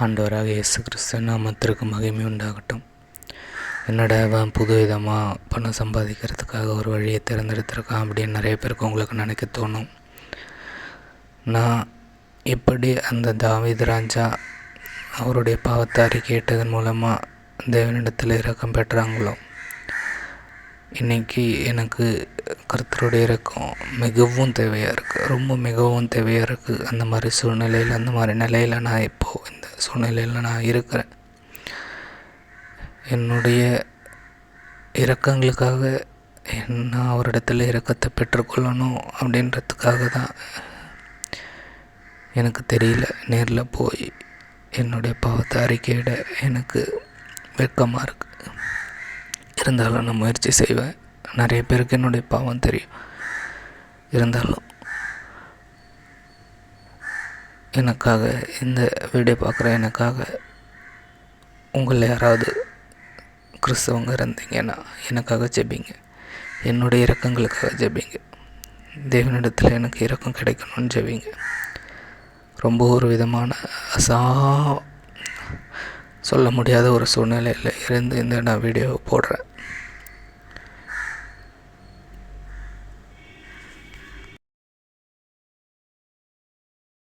ஆண்டவராக இயேசு கிறிஸ்து நாமத்திற்கு மகிமை உண்டாகட்டும். என்னோட புது விதமாக பணம் சம்பாதிக்கிறதுக்காக ஒரு வழியை தேர்ந்தெடுத்திருக்கான் அப்படின்னு நிறைய பேருக்கு உங்களுக்கு நினைக்க தோணும். நான் எப்படி அந்த தாவீது ராஜா அவருடைய பாவத்தை அறிக்கையிட்டதன் மூலமாக தேவனிடத்தில் இரக்கம் பெற்றாங்களோ, இன்றைக்கி எனக்கு கர்த்தருடைய இரக்கம் மிகவும் தேவையாக இருக்குது, மிகவும் தேவையாக இருக்குது. அந்த மாதிரி சூழ்நிலையில், அந்த மாதிரி நிலையில் நான் இப்போது இந்த சூழ்நிலையில் நான் இருக்கிறேன். என்னுடைய இரக்கங்களுக்காக நான் அவரிடத்தில் இரக்கத்தை பெற்றுக்கொள்ளணும் அப்படின்றதுக்காக தான் எனக்கு தெரியல, நேரில் போய் என்னுடைய பாவத்தை அறிக்கையிட எனக்கு வெட்கமாக இருக்குது. இருந்தாலும் நான் முயற்சி செய்வேன். நிறைய பேருக்கு என்னுடைய பாவம் தெரியும். இருந்தாலும் எனக்காக இந்த வீடியோ பார்க்குற எனக்காக உங்களை யாராவது கிறிஸ்தவங்க இருந்தீங்கன்னா எனக்காக ஜெபிங்க. என்னுடைய இரக்கங்களுக்காக ஜெபிங்க. தேவனிடத்தில் எனக்கு இரக்கம் கிடைக்கணும்னு ஜெபிங்க. ரொம்ப ஒரு விதமான சொல்ல முடியாத ஒரு சூழ்நிலையில் இருந்து இந்த நான் வீடியோவை போடுறேன்.